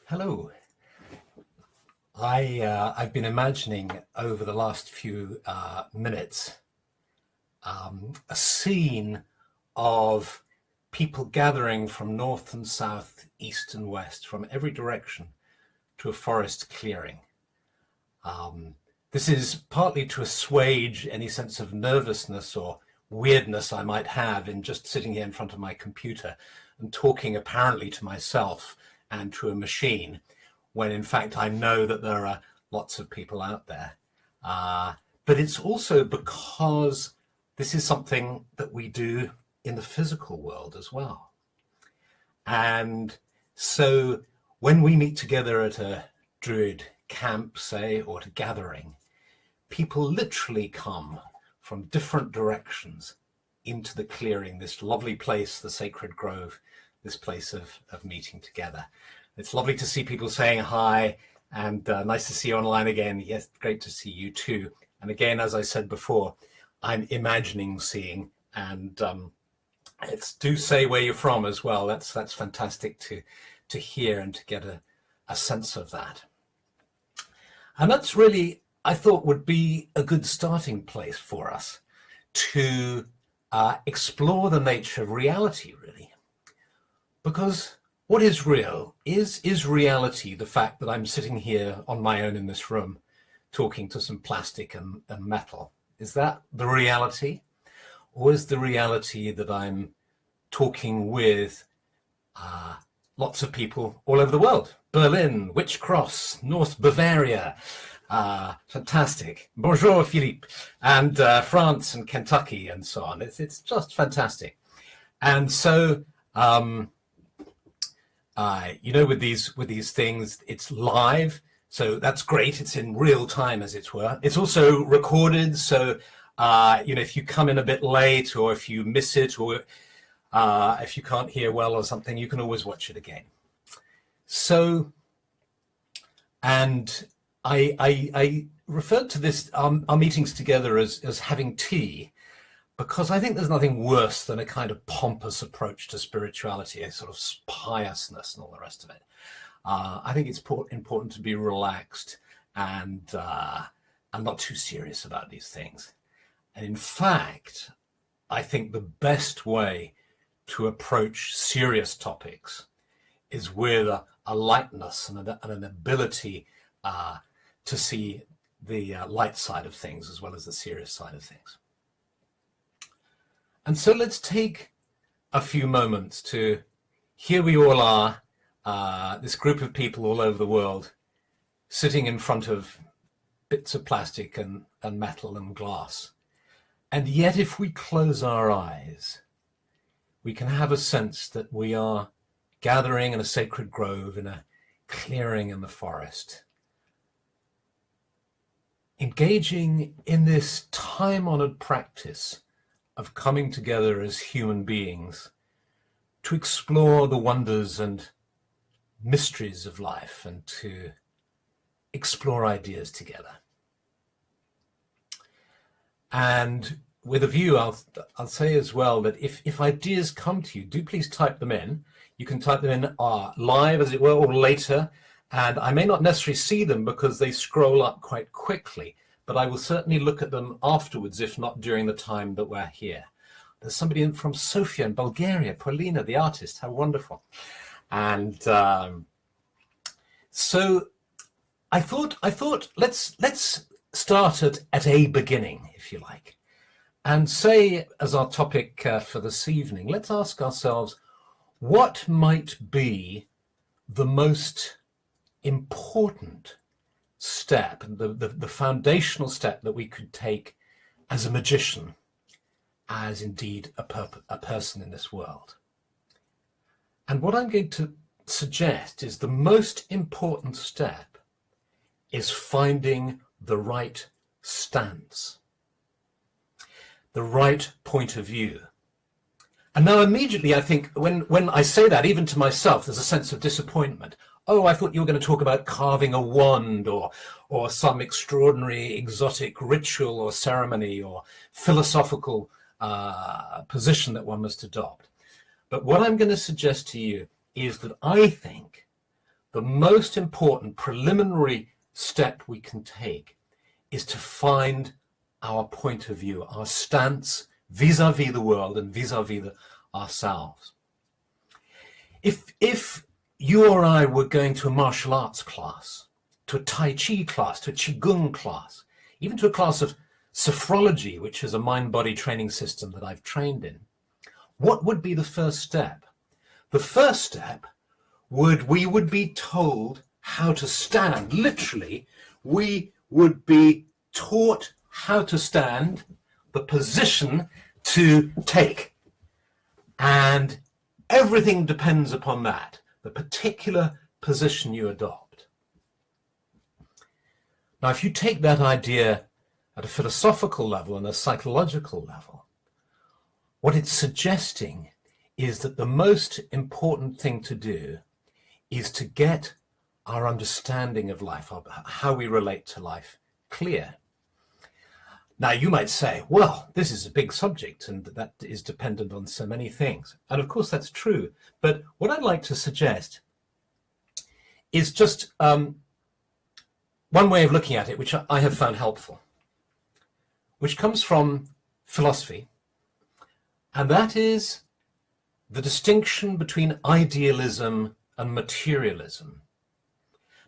Hello. I've been imagining over the last few minutes a scene of people gathering from north and south, east and west, from every direction to a forest clearing. This is partly to assuage any sense of nervousness or weirdness I might have in just sitting here in front of my computer and talking apparently to myself and to a machine, when in fact I know that there are lots of people out there. But it's also because this is something that we do in the physical world as well. And so when we meet together at a Druid camp, say, or at a gathering, people literally come from different directions into the clearing, this lovely place, the sacred grove, this place of meeting together. It's lovely to see people saying hi, and nice to see you online again. Yes, great to see you too. And again, as I said before, I'm imagining seeing, and it's do say where you're from as well. That's fantastic to hear and to get a sense of that. And that's really, I thought, would be a good starting place for us to explore the nature of reality, really. Because what is real? Is reality the fact that I'm sitting here on my own in this room talking to some plastic and metal? Is that the reality? Or is the reality that I'm talking with lots of people all over the world? Berlin, Wych Cross, North Bavaria, fantastic. Bonjour, Philippe, and France and Kentucky and so on. It's just fantastic. And so, you know, with these things, it's live, so that's great. It's in real time, as it were. It's also recorded, so you know, if you come in a bit late, or if you miss it, or if you can't hear well or something, you can always watch it again. So, and I referred to this our meetings together as having tea, because I think there's nothing worse than a kind of pompous approach to spirituality, a sort of piousness and all the rest of it. I think it's important to be relaxed and not too serious about these things. And in fact, I think the best way to approach serious topics is with a lightness and an ability to see the light side of things as well as the serious side of things. And so let's take a few moments to, here we all are, this group of people all over the world, sitting in front of bits of plastic and metal and glass. And yet if we close our eyes, we can have a sense that we are gathering in a sacred grove, in a clearing in the forest, engaging in this time-honored practice of coming together as human beings to explore the wonders and mysteries of life and to explore ideas together. And with a view, I'll say as well that if ideas come to you, do please type them in. You can type them in live, as it were, or later, and I may not necessarily see them because they scroll up quite quickly, but I will certainly look at them afterwards, if not during the time that we're here. There's somebody in from Sofia in Bulgaria, Paulina, the artist, how wonderful. And so I thought let's start at a beginning, if you like, and say, as our topic for this evening, let's ask ourselves, what might be the most important step, the foundational step that we could take as a magician, as indeed a person in this world. And what I'm going to suggest is the most important step is finding the right stance, the right point of view. And now immediately I think when I say that, even to myself, there's a sense of disappointment. Oh, I thought you were going to talk about carving a wand or some extraordinary exotic ritual or ceremony or philosophical position that one must adopt. But what I'm going to suggest to you is that I think the most important preliminary step we can take is to find our point of view, our stance vis-a-vis the world and vis-a-vis ourselves. If you or I were going to a martial arts class, to a Tai Chi class, to a Qigong class, even to a class of sophrology, which is a mind-body training system that I've trained in, what would be the first step? The first step we would be told how to stand. Literally, we would be taught how to stand, the position to take. And everything depends upon that, the particular position you adopt. Now, if you take that idea at a philosophical level and a psychological level, what it's suggesting is that the most important thing to do is to get our understanding of life, how we relate to life, clear. Now, you might say, well, this is a big subject and that is dependent on so many things. And of course, that's true. But what I'd like to suggest is just one way of looking at it, which I have found helpful, which comes from philosophy. And that is the distinction between idealism and materialism.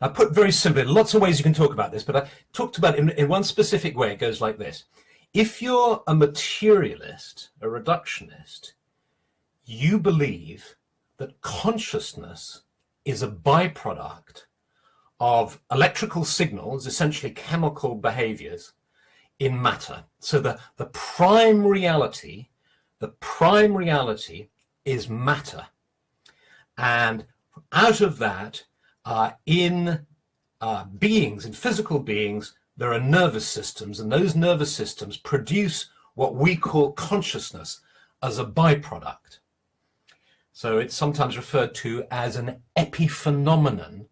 Now, put very simply, lots of ways you can talk about this, but I talked about it in one specific way. It goes like this. If you're a materialist, a reductionist, you believe that consciousness is a byproduct of electrical signals, essentially chemical behaviors in matter. So the prime reality is matter. And out of that, in beings, in physical beings, there are nervous systems, and those nervous systems produce what we call consciousness as a byproduct. So it's sometimes referred to as an epiphenomenon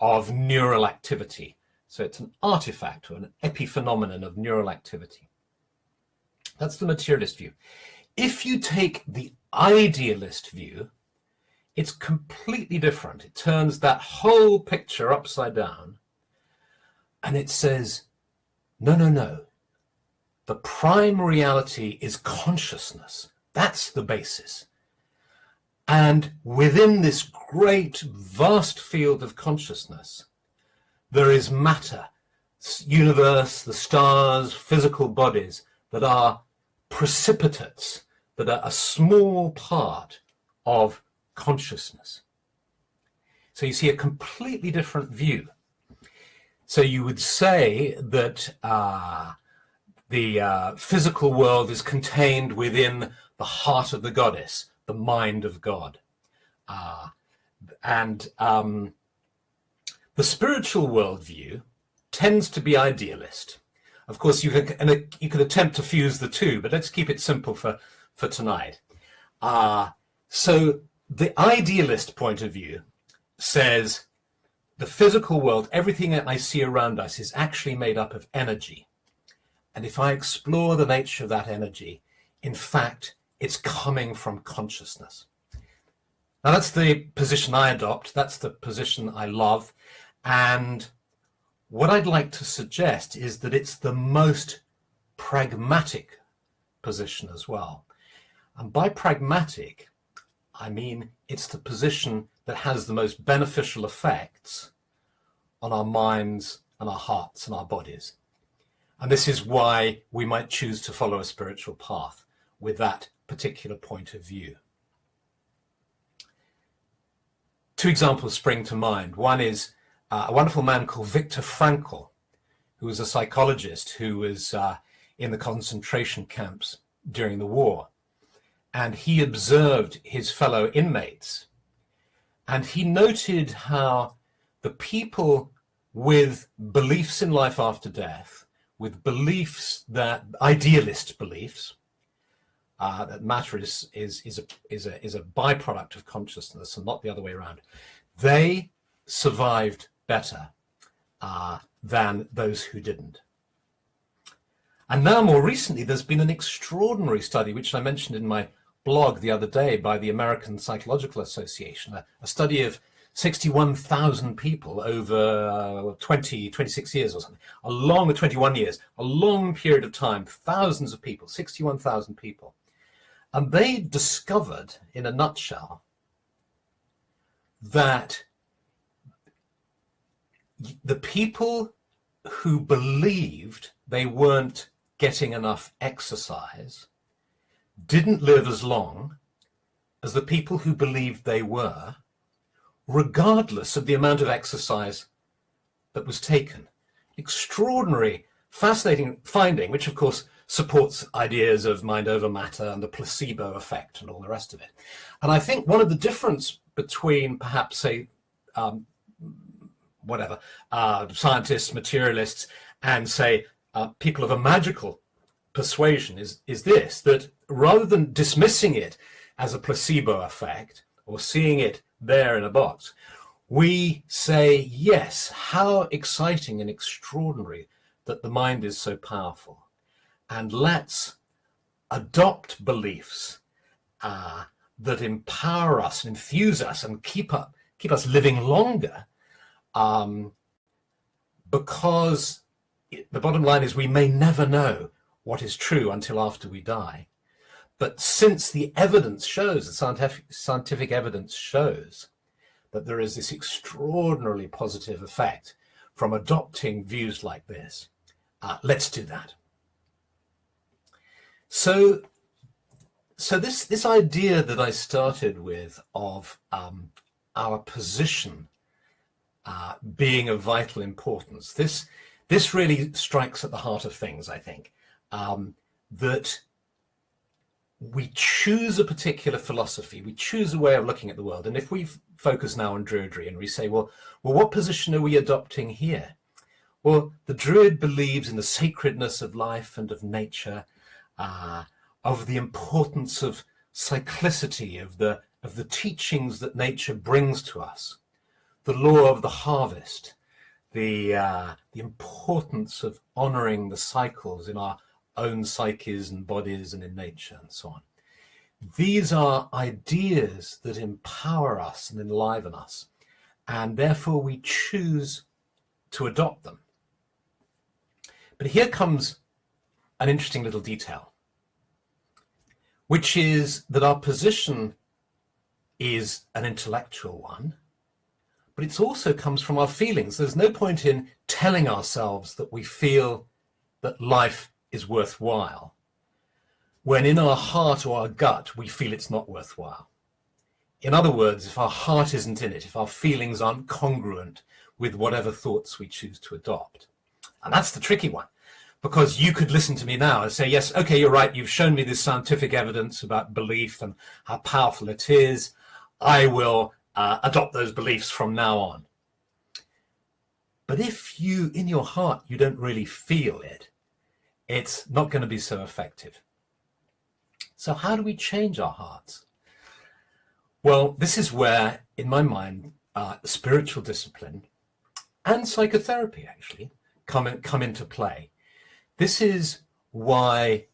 of neural activity. So it's an artifact or an epiphenomenon of neural activity. That's the materialist view. If you take the idealist view, it's completely different. It turns that whole picture upside down and it says, no. The prime reality is consciousness. That's the basis. And within this great, vast field of consciousness, there is matter, universe, the stars, physical bodies that are precipitates, that are a small part of consciousness. So you see a completely different view. So you would say that the physical world is contained within the heart of the goddess, the mind of God. And the spiritual worldview tends to be idealist. Of course, you can attempt to fuse the two, but let's keep it simple for tonight. So the idealist point of view says the physical world, everything that I see around us is actually made up of energy. And if I explore the nature of that energy, in fact, it's coming from consciousness. Now, that's the position I adopt. That's the position I love. And what I'd like to suggest is that it's the most pragmatic position as well. And by pragmatic, I mean it's the position that has the most beneficial effects on our minds and our hearts and our bodies. And this is why we might choose to follow a spiritual path with that particular point of view. Two examples spring to mind. One is a wonderful man called Viktor Frankl, who was a psychologist who was in the concentration camps during the war. And he observed his fellow inmates. And he noted how the people with beliefs in life after death, with beliefs that, idealist beliefs, that matter is a byproduct of consciousness and not the other way around, they survived better than those who didn't. And now more recently, there's been an extraordinary study, which I mentioned in my blog the other day by the American Psychological Association, a study of 61,000 people over 26 years or something, a long, 21 years, a long period of time, thousands of people, 61,000 people. And they discovered, in a nutshell, that the people who believed they weren't getting enough exercise didn't live as long as the people who believed they were, regardless of the amount of exercise that was taken. Extraordinary, fascinating finding, which of course supports ideas of mind over matter and the placebo effect and all the rest of it. And I think one of the difference between perhaps, say, scientists, materialists, and say people of a magical persuasion is this, that rather than dismissing it as a placebo effect or seeing it there in a box, we say, yes, how exciting and extraordinary that the mind is so powerful. And let's adopt beliefs that empower us and enthuse us and keep us living longer, because the bottom line is we may never know what is true until after we die. But since the evidence shows, the scientific evidence shows that there is this extraordinarily positive effect from adopting views like this, let's do that. So this idea that I started with of our position being of vital importance, this really strikes at the heart of things, I think, that we choose a particular philosophy, we choose a way of looking at the world. And if we focus now on Druidry and we say, well, what position are we adopting here? Well, the Druid believes in the sacredness of life and of nature, of the importance of cyclicity, of the teachings that nature brings to us, the law of the harvest, the importance of honoring the cycles in our own psyches and bodies and in nature and so on. These are ideas that empower us and enliven us, and therefore we choose to adopt them. But here comes an interesting little detail, which is that our position is an intellectual one, but it also comes from our feelings. There's no point in telling ourselves that we feel that life is worthwhile when in our heart or our gut we feel it's not worthwhile. In other words, if our heart isn't in it, if our feelings aren't congruent with whatever thoughts we choose to adopt. And that's the tricky one, because you could listen to me now and say, yes, okay, you're right, you've shown me this scientific evidence about belief and how powerful it is. I will adopt those beliefs from now on. But if you, in your heart, you don't really feel it, it's not going to be so effective. So how do we change our hearts? Well, this is where, in my mind, spiritual discipline and psychotherapy actually come into play. This is why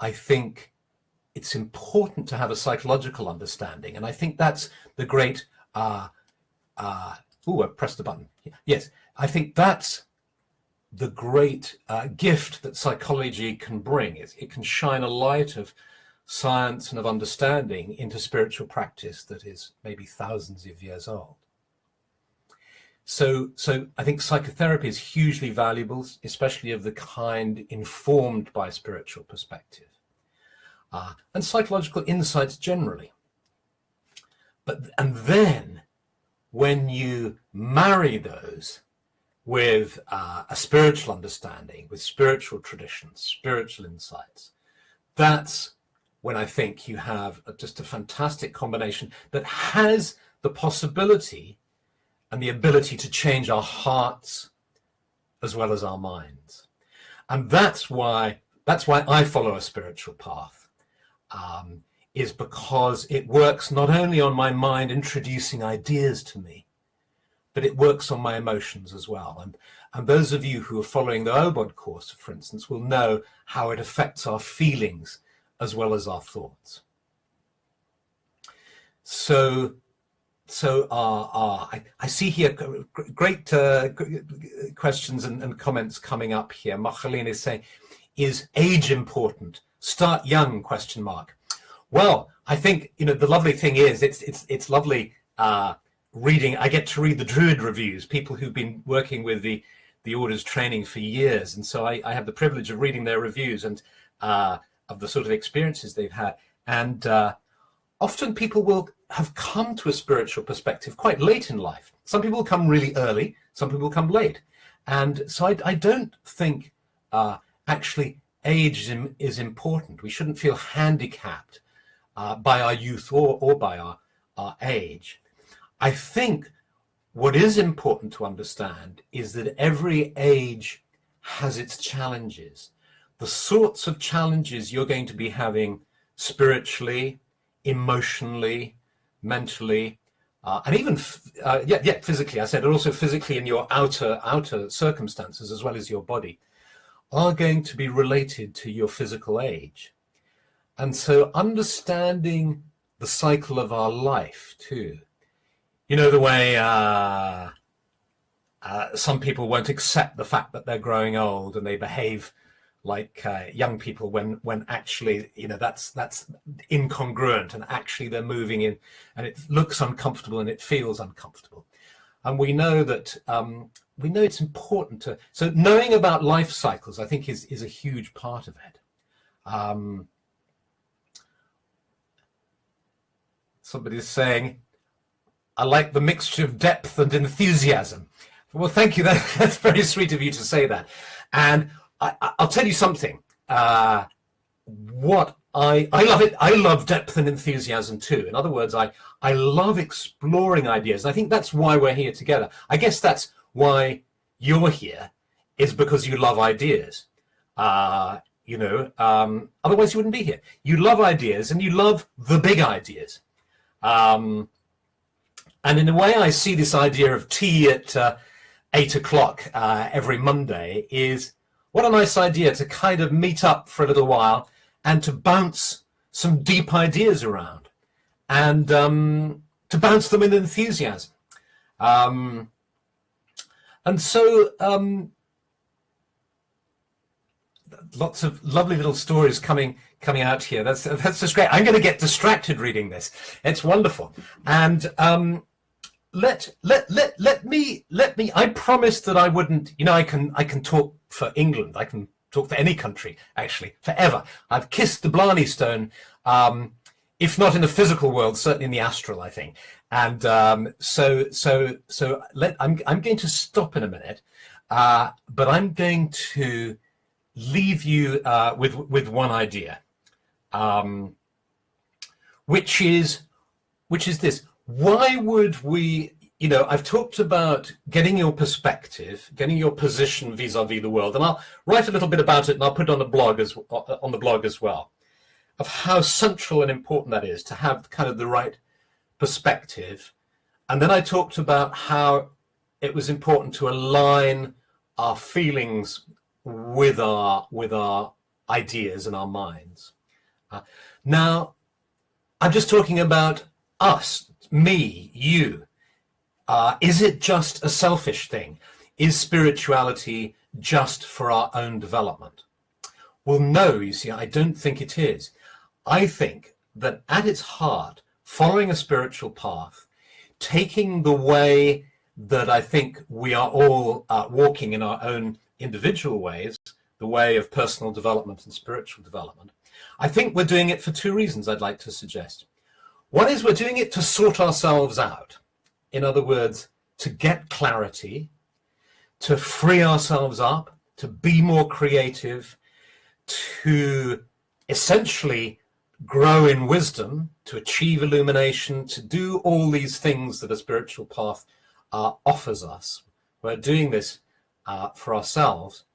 I think it's important to have a psychological understanding. And I think that's the great, I pressed the button. Yes, I think that's the great gift that psychology can bring. It can shine a light of science and of understanding into spiritual practice that is maybe thousands of years old. So I think psychotherapy is hugely valuable, especially of the kind informed by spiritual perspective, and psychological insights generally. And then when you marry those with a spiritual understanding, with spiritual traditions, spiritual insights, that's when I think you have just a fantastic combination that has the possibility and the ability to change our hearts as well as our minds. And that's why I follow a spiritual path, is because it works not only on my mind introducing ideas to me, but it works on my emotions as well. And those of you who are following the OBOD course, for instance, will know how it affects our feelings as well as our thoughts. So I see here great questions and comments coming up here. Machalene is saying, is age important? Start young, question mark. Well, I think, the lovely thing is it's lovely reading. I get to read the Druid reviews, people who've been working with the Order's training for years. And so I have the privilege of reading their reviews and of the sort of experiences they've had. And often people will have come to a spiritual perspective quite late in life. Some people come really early, some people come late. And so I don't think actually ageism is important. We shouldn't feel handicapped by our youth or by our age. I think what is important to understand is that every age has its challenges. The sorts of challenges you're going to be having spiritually, emotionally, mentally, and even physically. I said also physically in your outer circumstances as well as your body are going to be related to your physical age. And so understanding the cycle of our life too. The way some people won't accept the fact that they're growing old and they behave like young people when actually that's incongruent, and actually they're moving in and it looks uncomfortable and it feels uncomfortable. And we know that it's important to, so knowing about life cycles I think is a huge part of it. Somebody's saying, I like the mixture of depth and enthusiasm. Well, thank you. That's very sweet of you to say that. And I'll tell you something. What I love it. I love depth and enthusiasm too. In other words, I love exploring ideas. I think that's why we're here together. I guess that's why you're here, is because you love ideas. Otherwise you wouldn't be here. You love ideas and you love the big ideas. And in a way, I see this idea of tea at 8 o'clock every Monday is what a nice idea to kind of meet up for a little while and to bounce some deep ideas around and to bounce them with enthusiasm. And so lots of lovely little stories coming out here. That's just great. I'm going to get distracted reading this. It's wonderful. And let me. I promised that I wouldn't. I can talk for England. I can talk for any country actually forever. I've kissed the Blarney Stone, if not in the physical world, certainly in the astral, I think. And so I'm going to stop in a minute, but I'm going to leave you with one idea, which is this. Why would we, I've talked about getting your perspective, getting your position vis-a-vis the world, and I'll write a little bit about it and I'll put it on the blog as well, of how central and important that is to have kind of the right perspective. And then I talked about how it was important to align our feelings with our ideas and our minds. Now, I'm just talking about us, me, you. Is it just a selfish thing? Is spirituality just for our own development? Well, no, you see, I don't think it is. I think that at its heart, following a spiritual path, taking the way that I think we are all walking in our own individual ways, the way of personal development and spiritual development, I think we're doing it for two reasons I'd like to suggest. One is we're doing it to sort ourselves out. In other words, to get clarity, to free ourselves up, to be more creative, to essentially grow in wisdom, to achieve illumination, to do all these things that a spiritual path offers us. We're doing this for ourselves,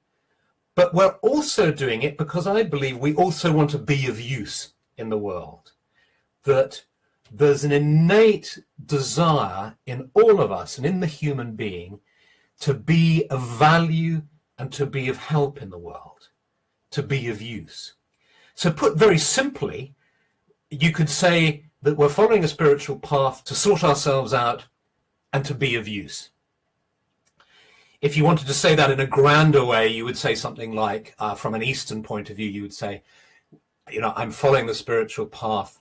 but we're also doing it because I believe we also want to be of use in the world. That there's an innate desire in all of us and in the human being to be of value and to be of help in the world, to be of use. So put very simply, you could say that we're following a spiritual path to sort ourselves out and to be of use. If you wanted to say that in a grander way, you would say something like, from an Eastern point of view, you would say, I'm following the spiritual path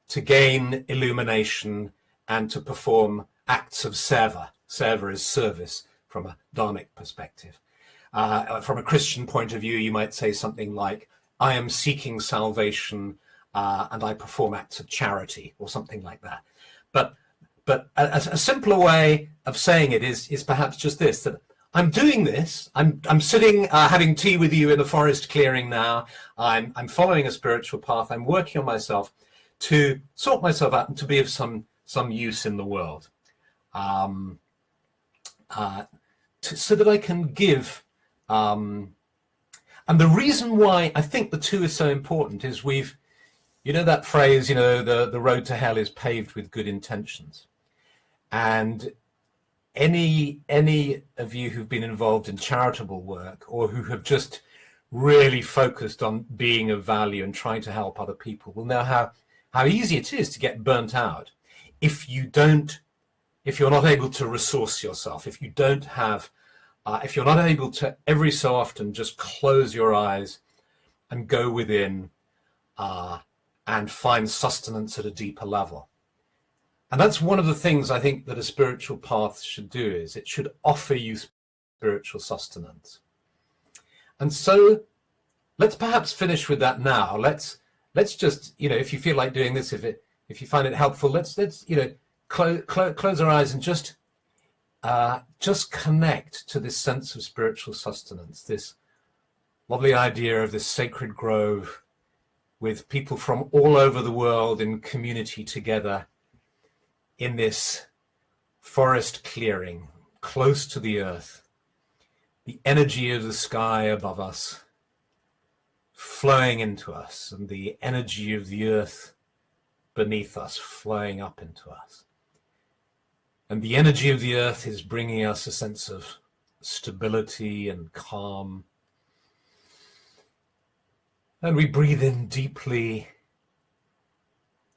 to gain illumination and to perform acts of seva. Seva is service from a dharmic perspective. From a Christian point of view, you might say something like, I am seeking salvation and I perform acts of charity, or something like that. But a simpler way of saying it is perhaps just this, that I'm doing this. I'm sitting having tea with you in the forest clearing now. I'm following a spiritual path. I'm working on myself to sort myself out and to be of some use in the world, so that I can give. And the reason why I think the two is so important is that phrase, the road to hell is paved with good intentions. And any of you who've been involved in charitable work, or who have just really focused on being of value and trying to help other people, will know how easy it is to get burnt out if you're not able to resource yourself, if you're not able to every so often just close your eyes and go within and find sustenance at a deeper level. And that's one of the things I think that a spiritual path should do, is it should offer you spiritual sustenance. And so let's perhaps finish with that now. Let's just, if you feel like doing this, if you find it helpful, let's close our eyes and just connect to this sense of spiritual sustenance, this lovely idea of this sacred grove with people from all over the world in community together in this forest clearing close to the earth, the energy of the sky above us flowing into us, and the energy of the earth beneath us flowing up into us. And the energy of the earth is bringing us a sense of stability and calm. And we breathe in deeply.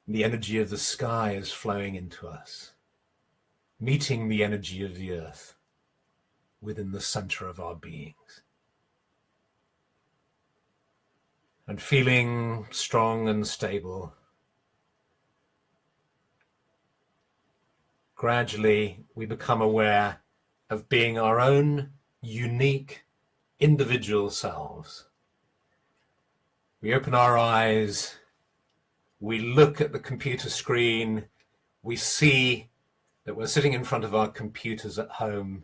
The energy of the sky is flowing into us, meeting the energy of the earth within the center of our beings. And feeling strong and stable, gradually we become aware of being our own unique individual selves. We open our eyes, we look at the computer screen, we see that we're sitting in front of our computers at home,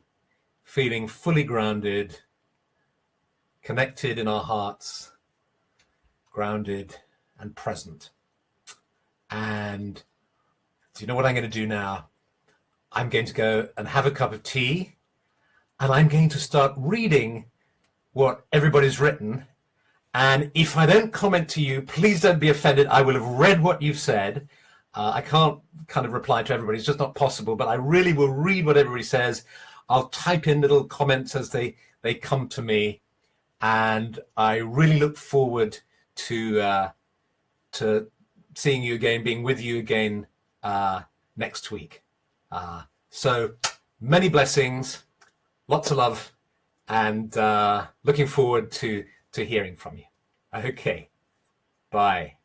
feeling fully grounded, connected in our hearts, grounded and present. And do you know what I'm going to do now? I'm going to go and have a cup of tea, and I'm going to start reading what everybody's written. And if I don't comment to you, please don't be offended. I will have read what you've said. I can't kind of reply to everybody. It's just not possible. But I really will read what everybody says. I'll type in little comments as they come to me. And I really look forward to seeing you again, being with you again next week. So many blessings, lots of love, and looking forward to hearing from you. Okay, bye.